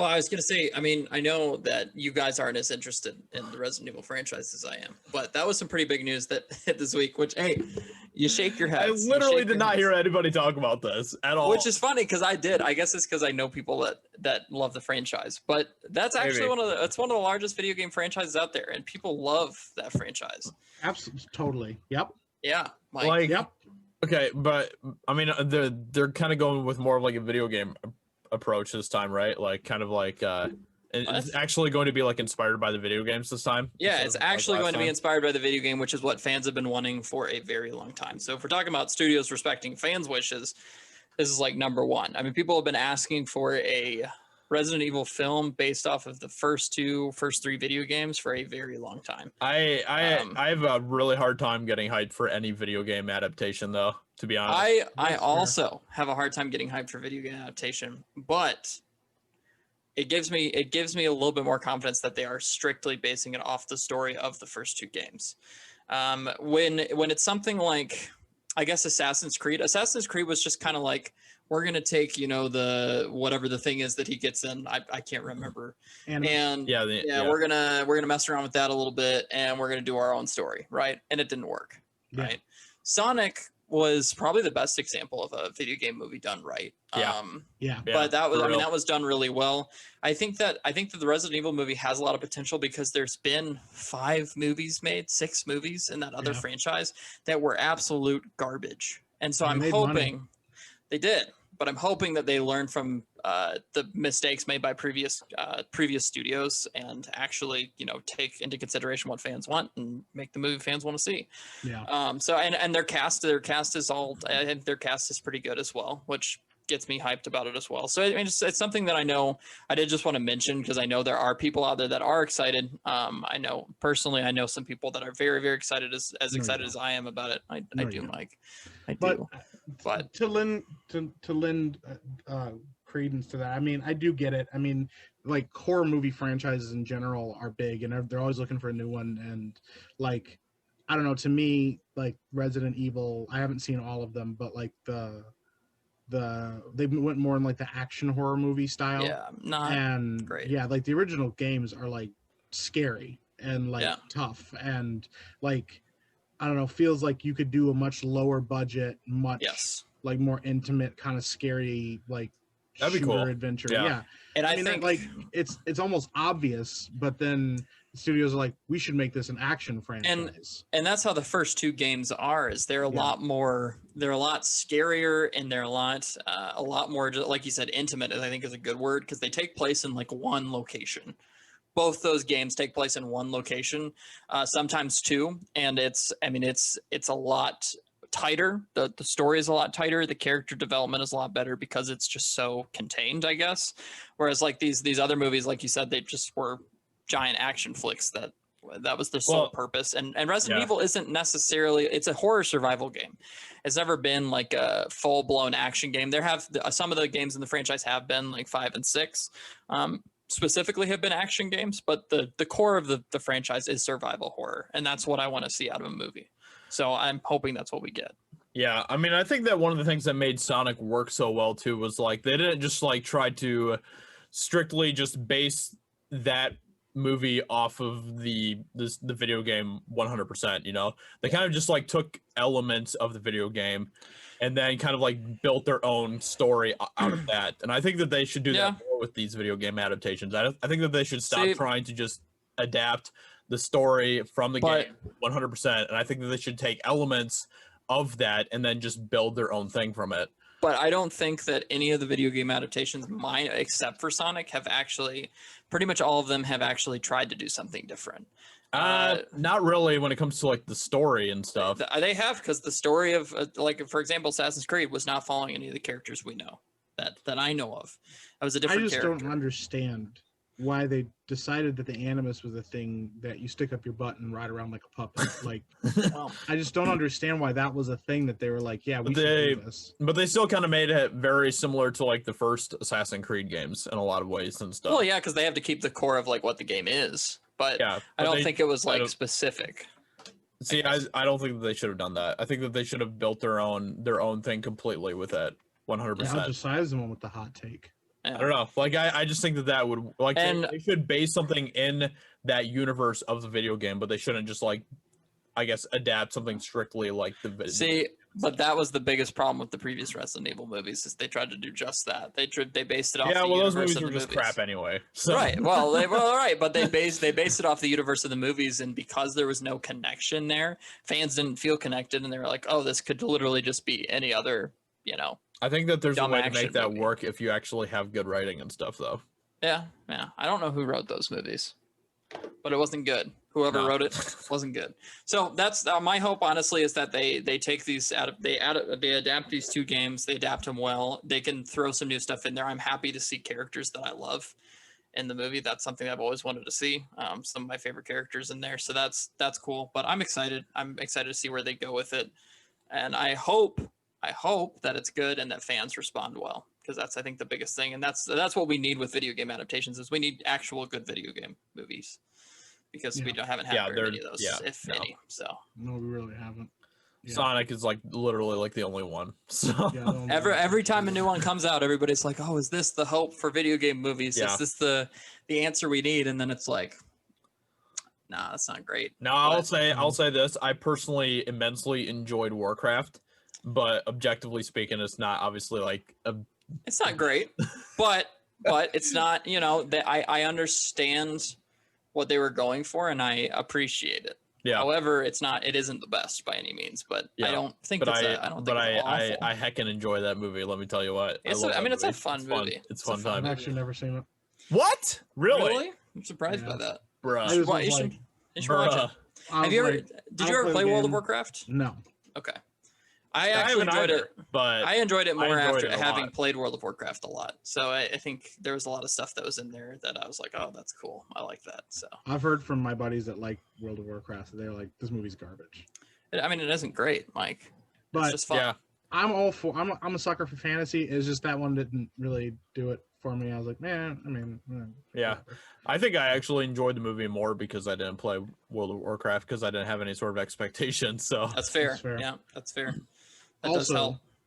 Well, I was going to say, I mean, I know that you guys aren't as interested in the Resident Evil franchise as I am, but that was some pretty big news that hit this week, which, hey, you shake your I heads. literally did not hear anybody talk about this at all. Which is funny because I did. I guess it's because I know people that love the franchise, but that's actually one of the largest video game franchises out there, and people love that franchise. Absolutely, totally. Yep. Yeah. Like, yep. Okay, but I mean, they're kind of going with more of like a video game approach this time, right? Like, kind of like it's actually going to be like inspired by the video games this time. Yeah, it's actually going to be inspired by the video game, which is what fans have been wanting for a very long time. So if we're talking about studios respecting fans' wishes, this is like number one. I mean, people have been asking for a Resident Evil film based off of the first three video games for a very long time. I have a really hard time getting hyped for any video game adaptation, though, to be honest. I also have a hard time getting hyped for video game adaptation, but it gives me a little bit more confidence that they are strictly basing it off the story of the first two games. When it's something like, I guess, Assassin's Creed was just kind of like, we're going to take, the whatever the thing is that he gets in. I can't remember. We're going to mess around with that a little bit, and we're going to do our own story. Right. And it didn't work. Yeah. Right. Sonic was probably the best example of a video game movie done right. But that was done really well. I think that the Resident Evil movie has a lot of potential because there's been 6 movies in that other franchise that were absolute garbage. And so I'm hoping they did, but I'm hoping that they learn from the mistakes made by previous studios and actually, take into consideration what fans want and make the movie fans want to see. Yeah. So and their cast is pretty good as well, which gets me hyped about it as well. So I mean, it's something that I know I did just want to mention because I know there are people out there that are excited. I know some people that are very, very excited, as excited as I am about it. I do, Mike. I do. But to lend credence to that, I mean, I do get it. I mean, like, horror movie franchises in general are big, and they're always looking for a new one. And like, I don't know, to me, like Resident Evil, I haven't seen all of them, but like they went more in like the action horror movie style. Yeah, not great. Yeah, like the original games are like scary and like tough, and like, I don't know, feels like you could do a much lower budget, like more intimate, kind of scary, like that'd be cool adventure. Yeah. And I think like it's almost obvious, but then the studios are like, we should make this an action franchise. And that's how the first two games are, is they're a lot scarier, and they're a lot more, like you said, intimate, I think is a good word, because they take place in like one location. Both those games take place in one location, sometimes two, and it's a lot tighter. The story is a lot tighter. The character development is a lot better because it's just so contained, I guess. Whereas like these other movies, like you said, they just were giant action flicks that was their sole purpose. And Resident Evil isn't necessarily, it's a horror survival game. It's never been like a full blown action game. There have some of the games in the franchise have been like 5 and 6. Specifically have been action games, but the core of the franchise is survival horror, and that's what I want to see out of a movie. So I'm hoping that's what we get. Yeah, I mean, I think that one of the things that made Sonic work so well too was like they didn't just like try to strictly just base that movie off of the video game 100%. They kind of just like took elements of the video game and then kind of like built their own story out of that. And I think that they should do that more with these video game adaptations. I think that they should stop trying to just adapt the story from the game 100%. And I think that they should take elements of that and then just build their own thing from it. But I don't think that any of the video game adaptations, except for Sonic, have actually, pretty much all of them have actually tried to do something different. Not really when it comes to like the story and stuff. They have, because the story of like, for example, Assassin's Creed was not following any of the characters we know that I know of. That was a different character. I just don't understand why they decided that the Animus was a thing that you stick up your butt and ride around like a puppet. Like, I just don't understand why that was a thing that they were like, yeah, we should do this. But they still kind of made it very similar to like the first Assassin's Creed games in a lot of ways and stuff. Well, yeah, because they have to keep the core of like what the game is. But I don't think it was like specific. See, I don't think that they should have done that. I think that they should have built their own thing completely with it, 100%. Yeah, I'll just size the one with the hot take. Yeah. I don't know. Like, I just think that would, like, And- they should base something in that universe of the video game, but they shouldn't just, like, I guess, adapt something strictly like the video. See, but that was the biggest problem with the previous Resident Evil movies is they tried to do just that. They based it off Yeah, the well, those universe movies of were the just movies. crap anyway. So. Right. Well, right, but they based it off the universe of the movies, and because there was no connection there, fans didn't feel connected, and they were like, "Oh, this could literally just be any other, you know." I think that there's a Dumb way to action make that movie. work if you actually have good writing and stuff, though. Yeah. I don't know who wrote those movies, but it wasn't good. Whoever No. wrote it wasn't good. So that's my hope, honestly, is that they take these they adapt these two games, they adapt them well. They can throw some new stuff in there. I'm happy to see characters that I love in the movie. That's something I've always wanted to see. Some of my favorite characters in there, so that's cool. But I'm excited. I'm excited to see where they go with it, and I hope that it's good and that fans respond well, because that's, I think, the biggest thing, and that's what we need with video game adaptations is we need actual good video game movies, because we haven't had very many of those, if any. So No, we really haven't. Yeah. Sonic is like literally like the only one. So Yeah, the only every time a new one comes out, everybody's like, "Oh, is this the hope for video game movies? Yeah. Is this the answer we need?" And then it's like, "Nah, that's not great." now I'll say this: I personally immensely enjoyed Warcraft, but objectively speaking, it's not obviously like a. It's not great, but it's not. You know, that I understand what they were going for, and I appreciate it. Yeah. However, it isn't the best by any means, but I don't think But I don't think it's awful. I heckin' enjoy that movie. Let me tell you what. It's love I that mean, it's a movie. fun movie. It's fun time. I've actually never seen it. What? Really? I'm surprised by Yeah. that. Bruh. I was Why, you like, should watch it. I Have you was ever? like, Did I'll you ever play play the World of game. Warcraft? No. Okay. I I actually haven't enjoyed either, it. but I enjoyed it more enjoyed after it a having lot. played World of Warcraft a lot. So I think there was a lot of stuff that was in there that I was like, "Oh, that's cool. I like that." So I've heard from my buddies that like World of Warcraft. They're like, this movie's garbage. I mean, it isn't great, Mike. But It's just fun. yeah, I'm all for. I'm a sucker for fantasy. It's just that one didn't really do it for me. I was like, man. I mean, yeah. I think I actually enjoyed the movie more because I didn't play World of Warcraft because I didn't have any sort of expectations. So That's fair. That's fair. Yeah, that's fair. That does Also, help.